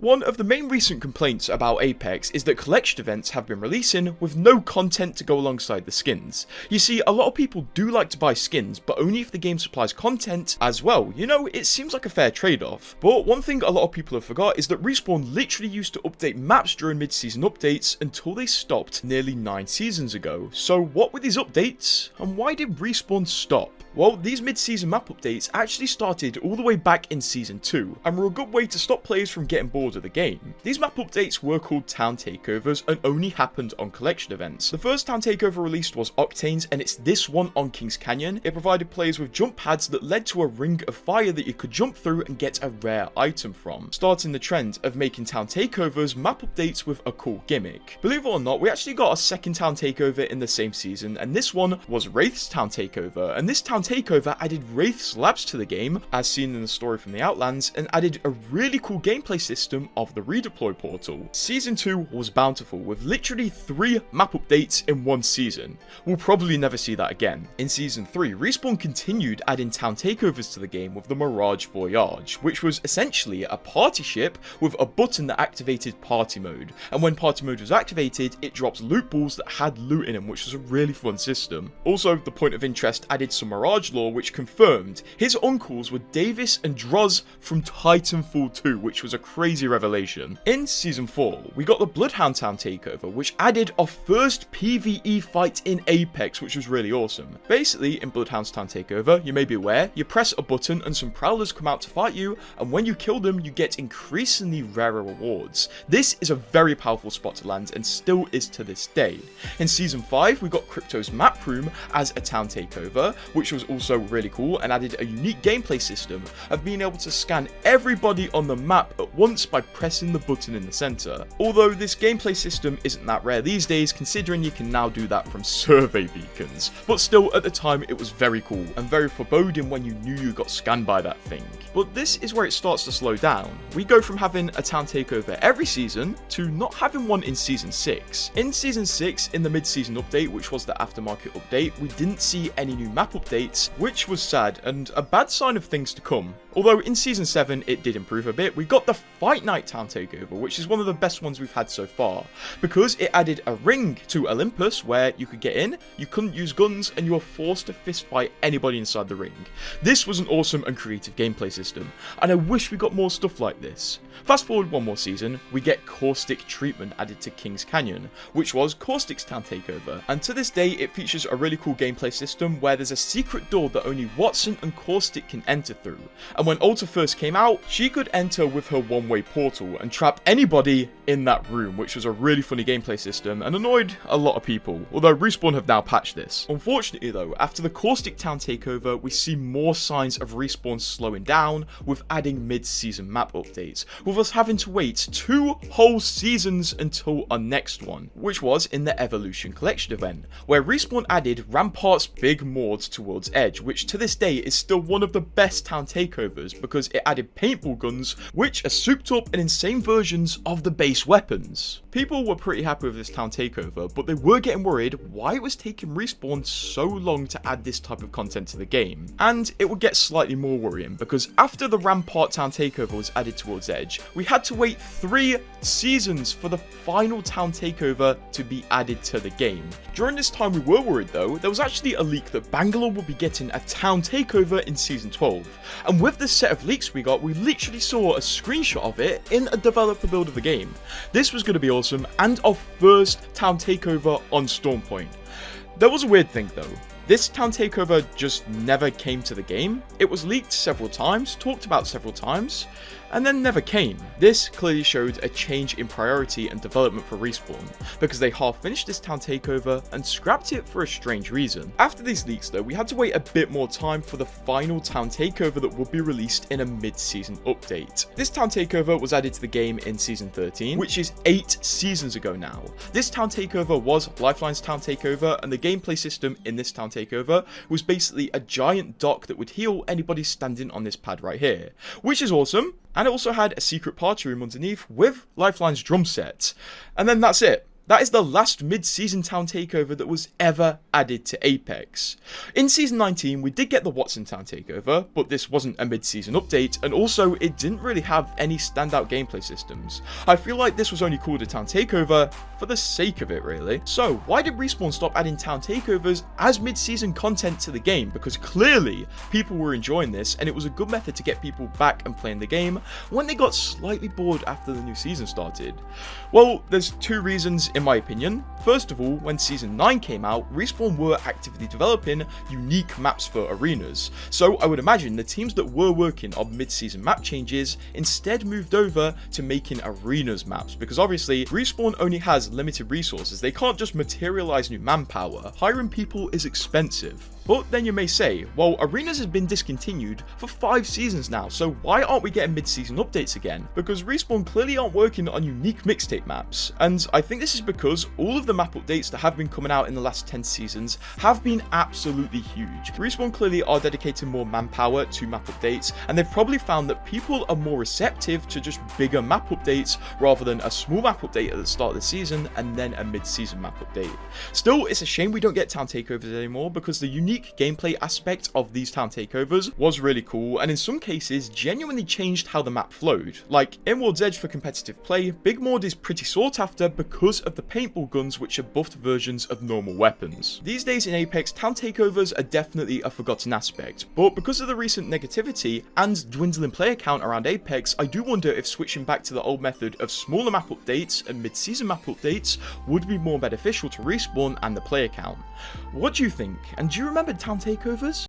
One of the main recent complaints about Apex is that collection events have been releasing with no content to go alongside the skins. You see, a lot of people do like to buy skins, but only if the game supplies content as well. You know, it seems like a fair trade-off. But one thing a lot of people have forgot is that Respawn literally used to update maps during mid-season updates until they stopped nearly 9 seasons ago. So what were these updates, and why did Respawn stop? Well, these mid-season map updates actually started all the way back in Season 2, and were a good way to stop players from getting bored of the game. These map updates were called Town Takeovers and only happened on collection events. The first Town Takeover released was Octane's, and it's this one on Kings Canyon. It provided players with jump pads that led to a ring of fire that you could jump through and get a rare item from, starting the trend of making Town Takeovers map updates with a cool gimmick. Believe it or not, we actually got a second Town Takeover in the same season, and this one was Wraith's Town Takeover, and this Town Takeover added Wraith's labs to the game, as seen in the story from the Outlands, and added a really cool gameplay system of the redeploy portal. Season 2 was bountiful, with literally 3 map updates in one season. We'll probably never see that again. In Season 3, Respawn continued adding town takeovers to the game with the Mirage Voyage, which was essentially a party ship with a button that activated party mode, and when party mode was activated, it drops loot balls that had loot in them, which was a really fun system. Also, the Point of Interest added some Mirage lore, which confirmed his uncles were Davis and Droz from Titanfall 2, which was a crazy revelation. In Season 4, we got the Bloodhound Town Takeover, which added our first PvE fight in Apex, which was really awesome. Basically, in Bloodhound's Town Takeover, you may be aware, you press a button and some prowlers come out to fight you, and when you kill them, you get increasingly rarer rewards. This is a very powerful spot to land, and still is to this day. In Season 5, we got Crypto's Map Room as a town takeover, which was also really cool and added a unique gameplay system of being able to scan everybody on the map at once by pressing the button in the center. Although this gameplay system isn't that rare these days, considering you can now do that from survey beacons. But still, at the time, it was very cool and very foreboding when you knew you got scanned by that thing. But this is where it starts to slow down. We go from having a town takeover every season to not having one in Season 6. In Season 6, in the mid-season update, which was the aftermarket update, we didn't see any new map updates, which was sad and a bad sign of things to come. Although in Season 7 it did improve a bit, we got the Fight Night Town Takeover, which is one of the best ones we've had so far, because it added a ring to Olympus where you could get in, you couldn't use guns, and you were forced to fist fight anybody inside the ring. This was an awesome and creative gameplay system, and I wish we got more stuff like this. Fast forward one more season, we get Caustic Treatment added to Kings Canyon, which was Caustic's Town Takeover, and to this day it features a really cool gameplay system where there's a secret door that only Watson and Caustic can enter through. And when Alta first came out, she could enter with her one-way portal and trap anybody in that room, which was a really funny gameplay system and annoyed a lot of people, although Respawn have now patched this. Unfortunately though, after the Caustic Town Takeover, we see more signs of Respawn slowing down with adding mid-season map updates, with us having to wait 2 whole seasons until our next one, which was in the Evolution Collection event, where Respawn added Rampart's Big Mord towards Edge, which to this day is still one of the best town takeovers because it added paintball guns, which are souped up in insane versions of the base weapons. People were pretty happy with this town takeover, but they were getting worried why it was taking Respawn so long to add this type of content to the game. And it would get slightly more worrying, because after the Rampart Town Takeover was added towards Edge, we had to wait 3 seasons for the final town takeover to be added to the game. During this time we were worried though, there was actually a leak that Bangalore would be getting a town takeover in Season 12. And with this set of leaks we got, we literally saw a screenshot of it in a developer build of the game. This was going to be awesome, and our first town takeover on Stormpoint. There was a weird thing though. This town takeover just never came to the game. It was leaked several times, talked about several times, and then never came. This clearly showed a change in priority and development for Respawn, because they half finished this town takeover and scrapped it for a strange reason. After these leaks though, we had to wait a bit more time for the final town takeover that would be released in a mid-season update. This town takeover was added to the game in Season 13, which is 8 seasons ago now. This town takeover was Lifeline's town takeover, and the gameplay system in this town takeover was basically a giant dock that would heal anybody standing on this pad right here, which is awesome. And it also had a secret party room underneath with Lifeline's drum set. And then that's it. That is the last mid-season town takeover that was ever added to Apex. In Season 19, we did get the Watson town takeover, but this wasn't a mid-season update, and also it didn't really have any standout gameplay systems. I feel like this was only called a town takeover for the sake of it, really. So why did Respawn stop adding town takeovers as mid-season content to the game? Because clearly people were enjoying this, and it was a good method to get people back and playing the game when they got slightly bored after the new season started. Well, there's two reasons in my opinion. First of all, when Season 9 came out, Respawn were actively developing unique maps for arenas, so I would imagine the teams that were working on mid-season map changes instead moved over to making arenas maps, because obviously Respawn only has limited resources. They can't just materialize new manpower. Hiring people is expensive. But then you may say, well, arenas has been discontinued for 5 seasons now, so why aren't we getting mid-season updates again? Because Respawn clearly aren't working on unique mixtape maps, and I think this is because all of the map updates that have been coming out in the last 10 seasons have been absolutely huge. Respawn clearly are dedicating more manpower to map updates, and they've probably found that people are more receptive to just bigger map updates rather than a small map update at the start of the season and then a mid-season map update. Still, it's a shame we don't get town takeovers anymore, because the unique gameplay aspect of these town takeovers was really cool, and in some cases genuinely changed how the map flowed. Like in World's Edge for competitive play, Big Mord is pretty sought after because of the paintball guns, which are buffed versions of normal weapons. These days in Apex, town takeovers are definitely a forgotten aspect, but because of the recent negativity and dwindling player count around Apex, I do wonder if switching back to the old method of smaller map updates and mid-season map updates would be more beneficial to Respawn and the player count. What do you think? And do you remember town takeovers?